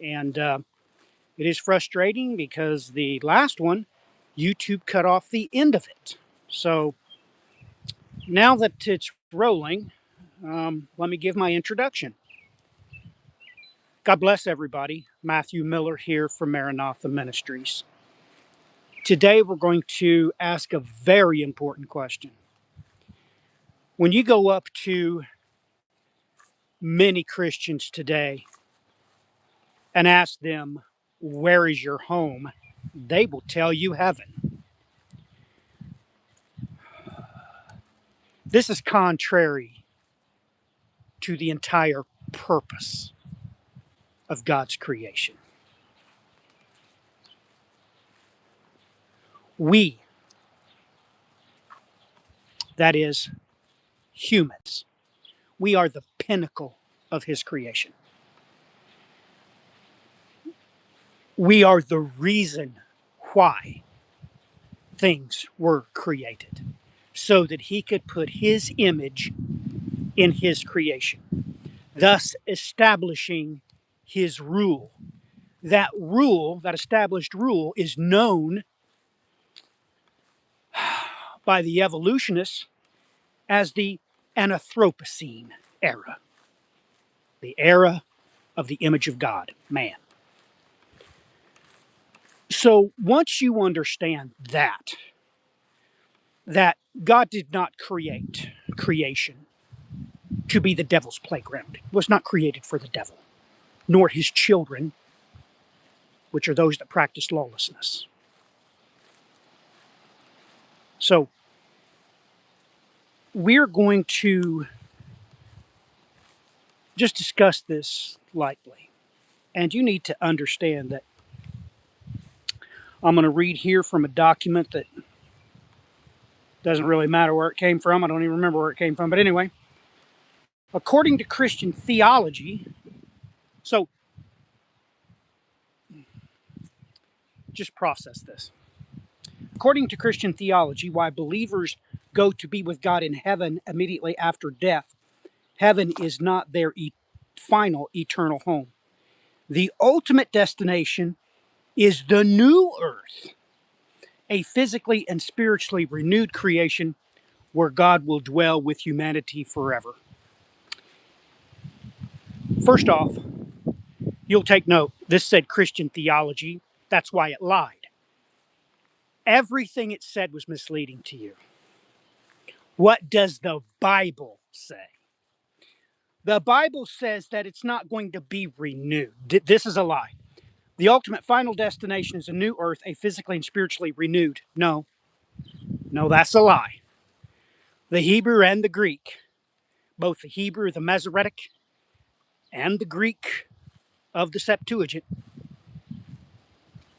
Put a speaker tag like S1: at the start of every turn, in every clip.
S1: And it is frustrating because the last one, YouTube cut off the end of it. So now that it's rolling, let me give my introduction. God bless everybody. Matthew Miller here from Maranatha Ministries. Today we're going to ask a very important question. When you go up to many Christians today and ask them, where is your home? They will tell you heaven. This is contrary to the entire purpose of God's creation. We, that is, humans, we are the pinnacle of His creation. We are the reason why things were created, so that He could put His image in His creation, thus establishing His rule. That rule, that established rule, is known by the evolutionists as the Anthropocene era, the era of the image of God, man. So once you understand that God did not create creation to be the devil's playground. It was not created for the devil, nor his children, which are those that practice lawlessness. So we're going to just discuss this lightly. And you need to understand that I'm going to read here from a document that doesn't really matter where it came from. I don't even remember where it came from. But anyway, according to Christian theology, so just process this. According to Christian theology, why believers go to be with God in heaven immediately after death, heaven is not their final eternal home. The ultimate destination is the new earth, a physically and spiritually renewed creation where God will dwell with humanity forever. First off, you'll take note, this said Christian theology. That's why it lied. Everything it said was misleading to you. What does the Bible say? The Bible says that it's not going to be renewed. This is a lie. The ultimate final destination is a new earth, a physically and spiritually renewed. No, that's a lie. The Hebrew and the Greek, both the Hebrew, the Masoretic, and the Greek of the Septuagint,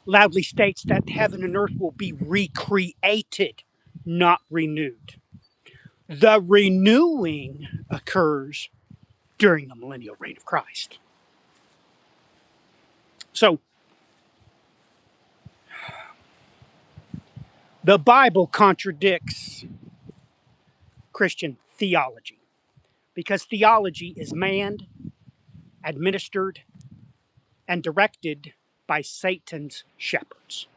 S1: loudly states that heaven and earth will be recreated, not renewed. The renewing occurs during the millennial reign of Christ. So, the Bible contradicts Christian theology because theology is manned, administered, and directed by Satan's shepherds.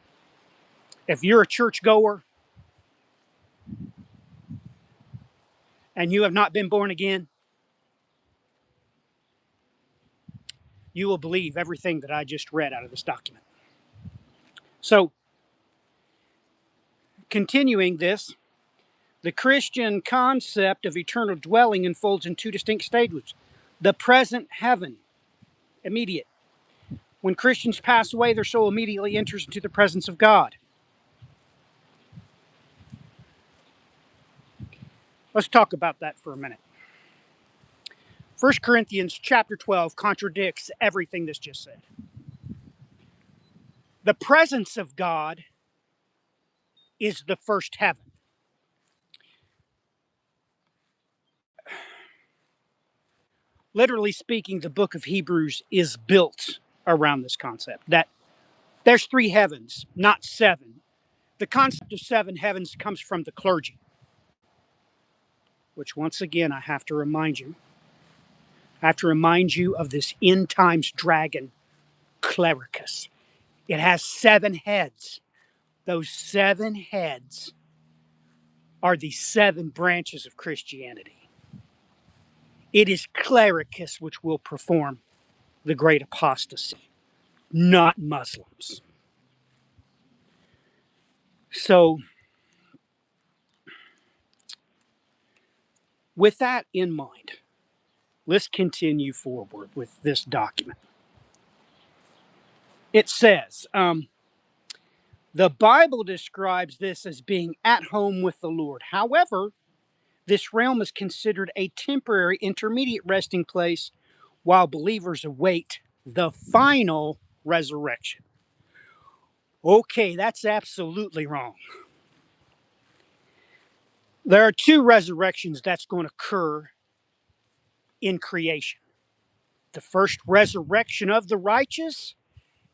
S1: If you're a churchgoer and you have not been born again, you will believe everything that I just read out of this document. So, continuing this, the Christian concept of eternal dwelling unfolds in two distinct stages. The present heaven, immediate. When Christians pass away, their soul immediately enters into the presence of God. Let's talk about that for a minute. 1 Corinthians chapter 12 contradicts everything that's just said. The presence of God is the first heaven. Literally speaking, the book of Hebrews is built around this concept that there's three heavens, not seven. The concept of seven heavens comes from the clergy, which once again I have to remind you. I have to remind you of this end times dragon clericus. It has 7 heads. Those 7 heads are the 7 branches of Christianity. It is clericus which will perform the great apostasy, not Muslims. So, with that in mind, let's continue forward with this document. It says, the Bible describes this as being at home with the Lord. However, this realm is considered a temporary intermediate resting place while believers await the final resurrection. Okay, that's absolutely wrong. There are 2 resurrections that's going to occur in creation. The first resurrection of the righteous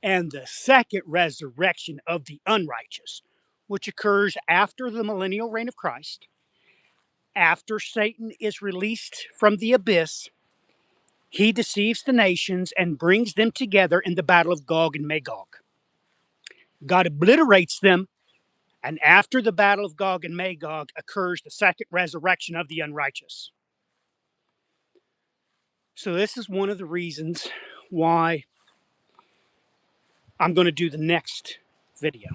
S1: and the second resurrection of the unrighteous, which occurs after the millennial reign of Christ, after Satan is released from the abyss. He deceives the nations and brings them together in the battle of Gog and Magog. God obliterates them, and after the battle of Gog and Magog occurs the second resurrection of the unrighteous. So this is one of the reasons why I'm going to do the next video.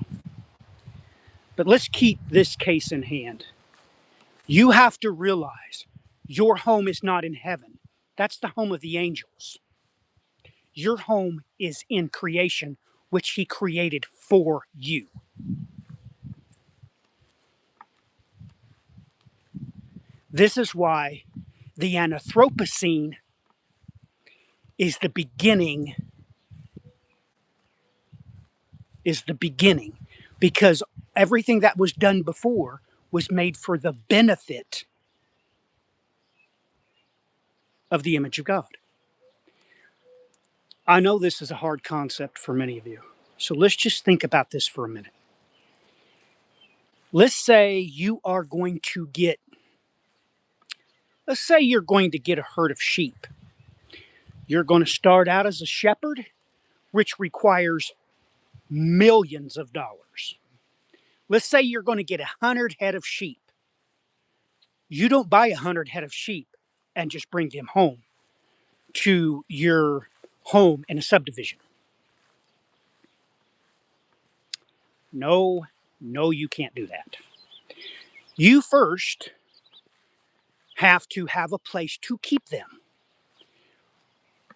S1: But let's keep this case in hand. You have to realize your home is not in heaven. That's the home of the angels. Your home is in creation, which he created for you. This is why the Anthropocene is the beginning, because everything that was done before was made for the benefit of the image of God. I know this is a hard concept for many of you, so let's just think about this for a minute. Let's say you're going to get a herd of sheep. You're going to start out as a shepherd, which requires millions of dollars. Let's say you're going to get 100 head of sheep. You don't buy 100 head of sheep and just bring them home to your home in a subdivision. No, you can't do that. You first have to have a place to keep them.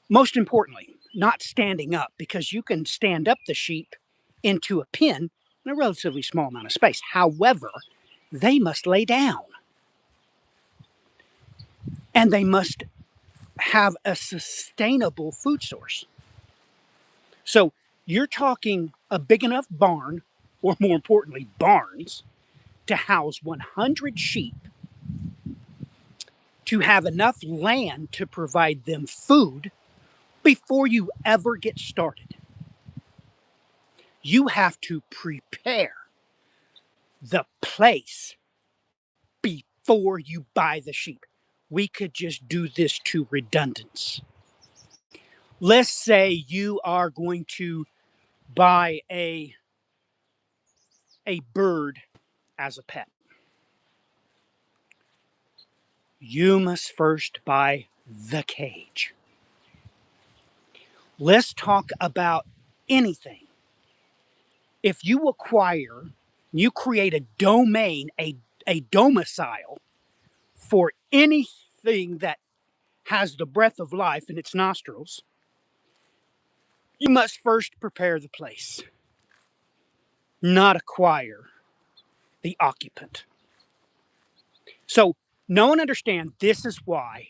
S1: Most importantly, not standing up, because you can stand up the sheep into a pen in a relatively small amount of space. However, they must lay down. And they must have a sustainable food source. So you're talking a big enough barn, or more importantly, barns, to house 100 sheep, to have enough land to provide them food before you ever get started. You have to prepare the place before you buy the sheep. We could just do this to redundance. Let's say you are going to buy a bird as a pet. You must first buy the cage. Let's talk about anything. If you create a domain, a domicile for anything that has the breath of life in its nostrils, you must first prepare the place, not acquire the occupant. So, know and understand, this is why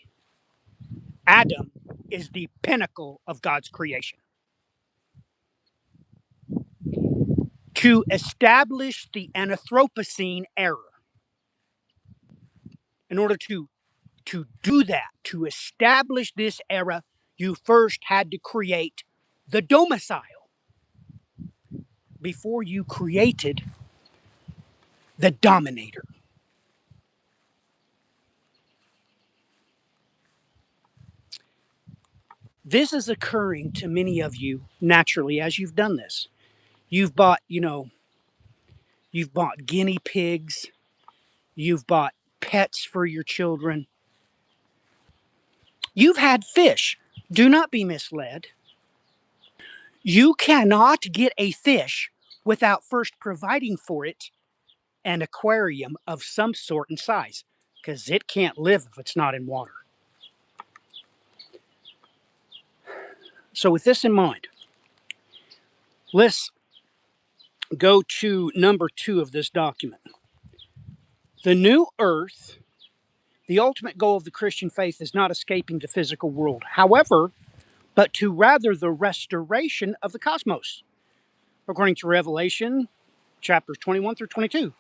S1: Adam is the pinnacle of God's creation. To establish the Anthropocene era, in order to do that, to establish this era, you first had to create the domicile before you created the dominator. This is occurring to many of you naturally as you've done this. You've bought, you've bought guinea pigs, you've bought pets for your children, you've had fish. Do not be misled. You cannot get a fish without first providing for it an aquarium of some sort and size, because it can't live if it's not in water. So, with this in mind, let's go to number 2 of this document. The new earth, the ultimate goal of the Christian faith is not escaping the physical world, however, but to rather the restoration of the cosmos. According to Revelation chapters 21 through 22,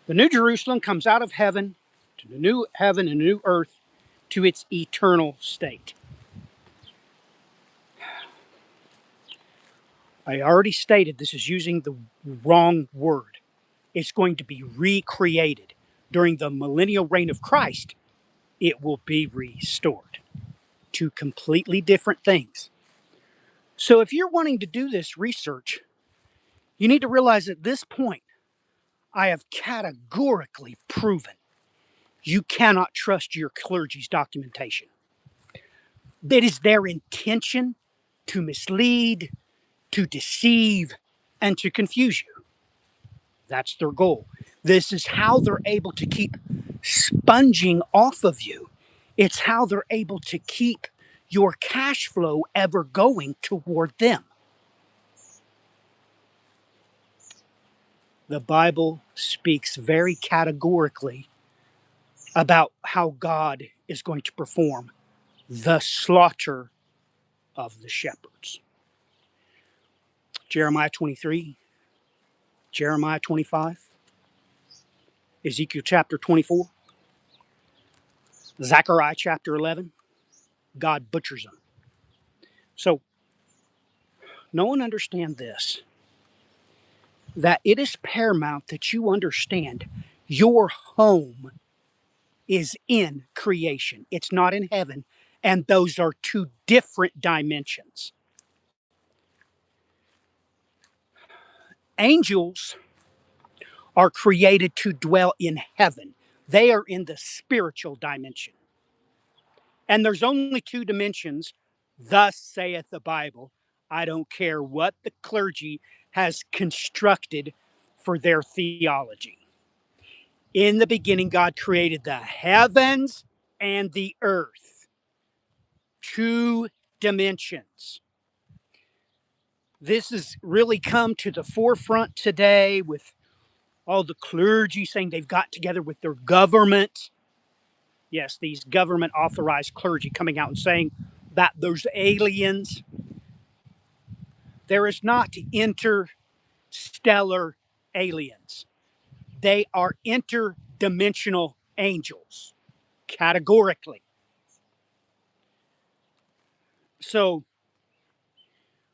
S1: the New Jerusalem comes out of heaven to the new heaven and new earth to its eternal state. I already stated this is using the wrong word. It's going to be recreated. During the millennial reign of Christ, it will be restored to completely different things. So if you're wanting to do this research, you need to realize at this point, I have categorically proven you cannot trust your clergy's documentation. It is their intention to mislead, to deceive, and to confuse you. That's their goal. This is how they're able to keep sponging off of you. It's how they're able to keep your cash flow ever going toward them. The Bible speaks very categorically about how God is going to perform the slaughter of the shepherds. Jeremiah 23, Jeremiah 25, Ezekiel chapter 24, Zechariah chapter 11, God butchers them. So, no one understand this, that it is paramount that you understand your home is in creation. It's not in heaven, and those are two different dimensions. Angels are created to dwell in heaven. They are in the spiritual dimension. And there's only two dimensions, thus saith the Bible. I don't care what the clergy has constructed for their theology. In the beginning, God created the heavens and the earth. Two dimensions. This has really come to the forefront today with all the clergy saying they've got together with their government. Yes, these government authorized clergy coming out and saying that there's aliens. There is not interstellar aliens. They are interdimensional angels, categorically. So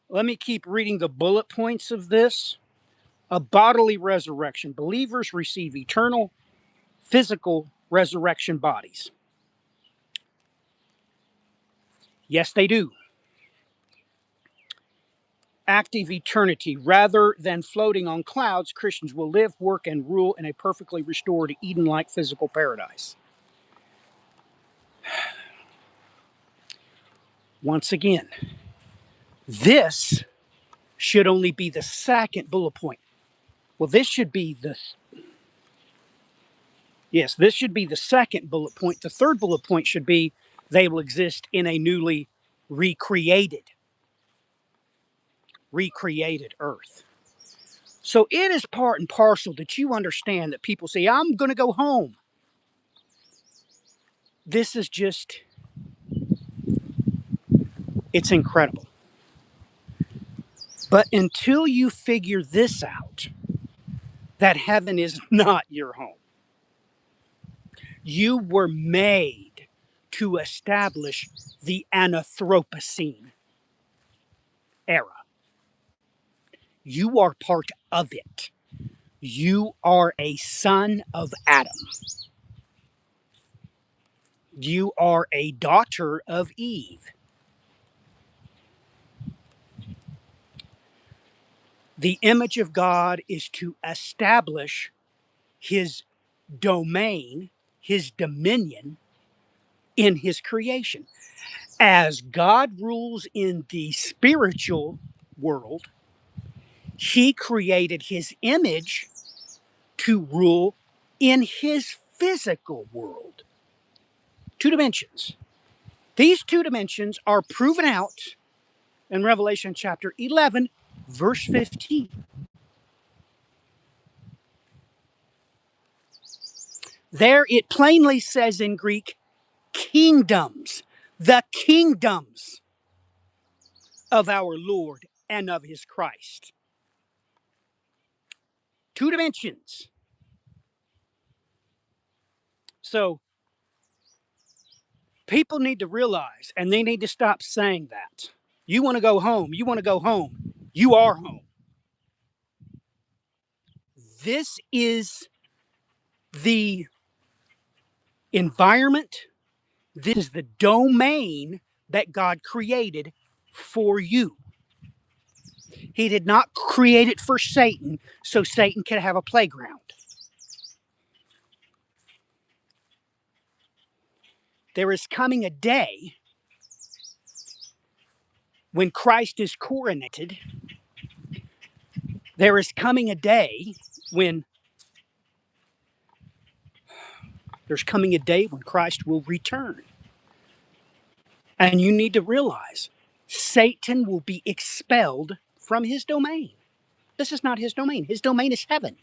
S1: let me keep reading the bullet points of this. A bodily resurrection. Believers receive eternal physical resurrection bodies. Yes, they do. Active eternity. Rather than floating on clouds, Christians will live, work, and rule in a perfectly restored Eden like physical paradise. Once again, this should only be the second bullet point. Well, this should be this should be the second bullet point. The third bullet point should be they will exist in a newly recreated earth. So it is part and parcel that you understand that people say, I'm going to go home. This is just, it's incredible. But until you figure this out, that heaven is not your home. You were made to establish the Anthropocene era. You are part of it. You are a son of Adam. You are a daughter of Eve. The image of God is to establish his domain, his dominion in his creation. As God rules in the spiritual world, he created his image to rule in his physical world. Two dimensions. These two dimensions are proven out in Revelation chapter 11, verse 15. There it plainly says in Greek, kingdoms, the kingdoms of our Lord and of his Christ. Two dimensions. So people need to realize, and they need to stop saying that. You want to go home. You want to go home. You are home. This is the environment. This is the domain that God created for you. He did not create it for Satan so Satan could have a playground. There is coming a day when Christ is coronated. There is coming a day when Christ will return. And you need to realize Satan will be expelled from his domain. This is not his domain. His domain is heaven.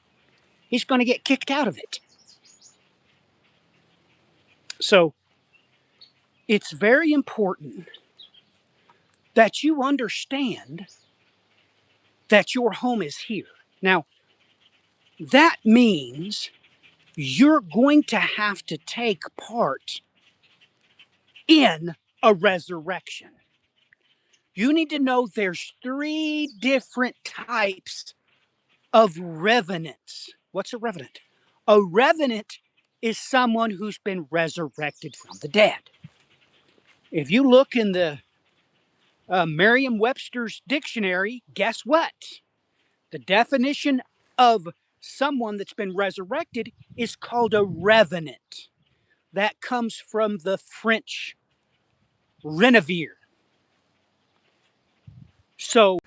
S1: He's going to get kicked out of it. So it's very important that you understand that your home is here. Now, that means you're going to have to take part in a resurrection. You need to know there's 3 different types of revenants. What's a revenant? A revenant is someone who's been resurrected from the dead. If you look in the Merriam-Webster's dictionary, guess what? The definition of someone that's been resurrected is called a revenant. That comes from the French renouvier. So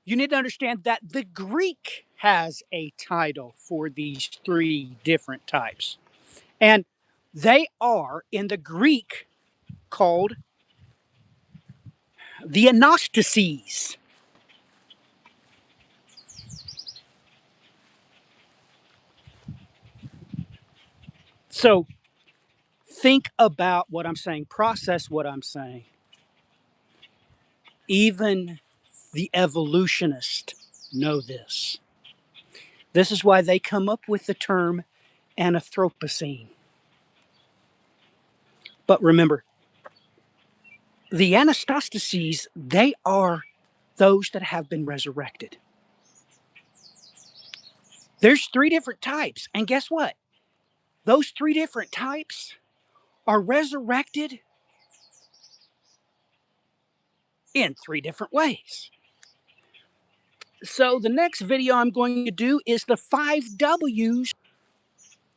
S1: you need to understand that the Greek has a title for these 3 different types. And they are, in the Greek, called the anastases. So think about what I'm saying, process what I'm saying. Even the evolutionists know this. This is why they come up with the term Anthropocene. But remember, the anastases, they are those that have been resurrected. There's 3 different types. And guess what? Those 3 different types are resurrected in 3 different ways. So the next video I'm going to do is the 5 W's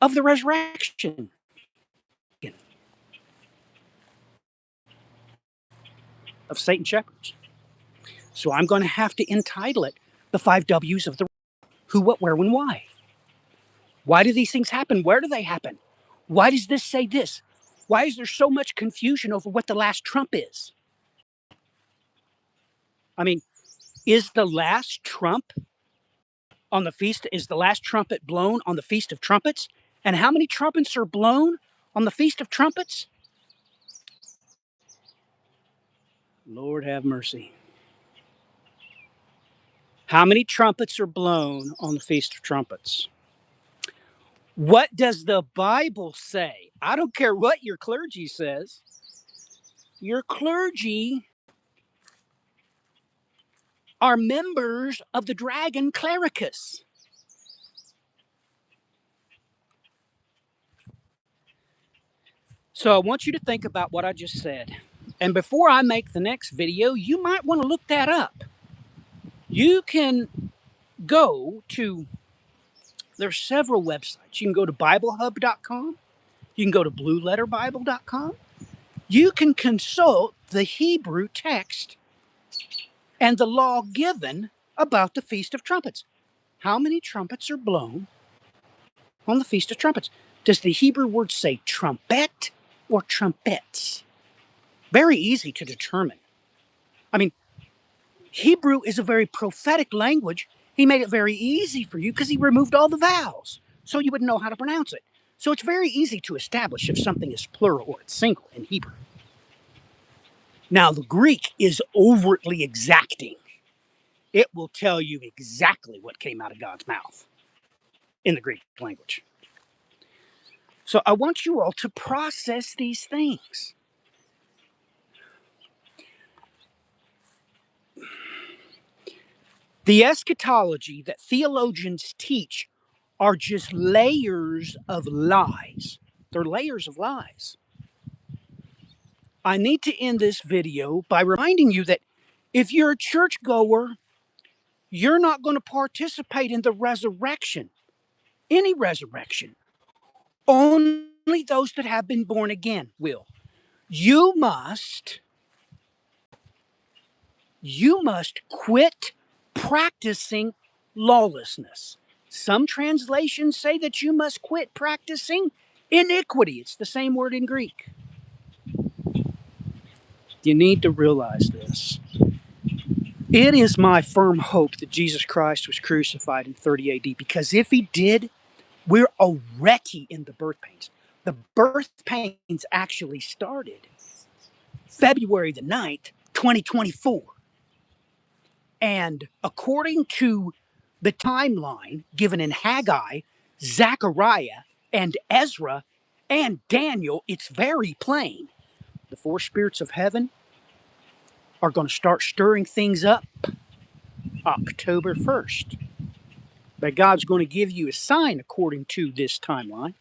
S1: of the resurrection of Satan shepherds. So I'm going to have to entitle it the 5 W's of the who, what, where, when, why. Why do these things happen? Where do they happen? Why does this say this? Why is there so much confusion over what the last trump is? I mean, is the last trump on the feast, is the last trumpet blown on the Feast of Trumpets? And how many trumpets are blown on the Feast of Trumpets? Lord have mercy. How many trumpets are blown on the Feast of Trumpets? What does the Bible say? I don't care what your clergy says. Your clergy are members of the dragon Clericus. So I want you to think about what I just said. And before I make the next video, you might want to look that up. You can go to, there's several websites. You can go to BibleHub.com. You can go to BlueLetterBible.com. You can consult the Hebrew text and the law given about the Feast of Trumpets. How many trumpets are blown on the Feast of Trumpets? Does the Hebrew word say trumpet or trumpets? Very easy to determine. I mean, Hebrew is a very prophetic language. He made it very easy for you because he removed all the vowels, so you wouldn't know how to pronounce it. So it's very easy to establish if something is plural or it's single in Hebrew. Now, the Greek is overtly exacting. It will tell you exactly what came out of God's mouth in the Greek language. So I want you all to process these things. The eschatology that theologians teach are just layers of lies. They're layers of lies. I need to end this video by reminding you that if you're a churchgoer, you're not going to participate in the resurrection, any resurrection. Only those that have been born again will. You must quit practicing lawlessness. Some translations say that you must quit practicing iniquity. It's the same word in Greek. You need to realize this. It is my firm hope that Jesus Christ was crucified in 30 AD, because if he did, we're already in the birth pains. The birth pains actually started February the 9th, 2024. And according to the timeline given in Haggai, Zechariah, and Ezra, and Daniel, it's very plain. The four spirits of heaven are going to start stirring things up October 1st. But God's going to give you a sign according to this timeline.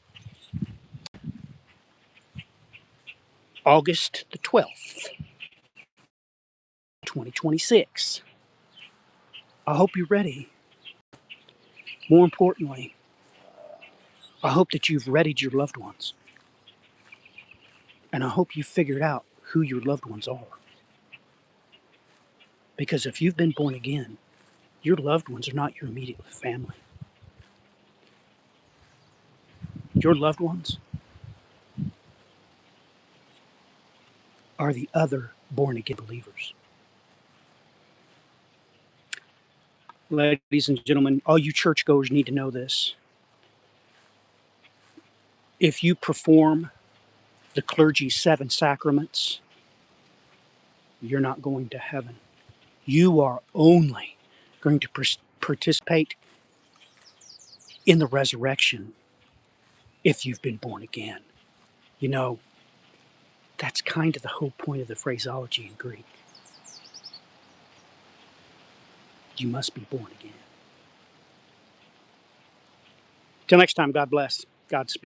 S1: August the 12th, 2026. I hope you're ready. More importantly, I hope that you've readied your loved ones. And I hope you figured out who your loved ones are. Because if you've been born again, your loved ones are not your immediate family. Your loved ones are the other born again believers. Ladies and gentlemen, all you churchgoers need to know this. If you perform the clergy's 7 sacraments, you're not going to heaven. You are only going to participate in the resurrection if you've been born again. You know, that's kind of the whole point of the phraseology in Greek. You must be born again. Till next time, God bless. Godspeed.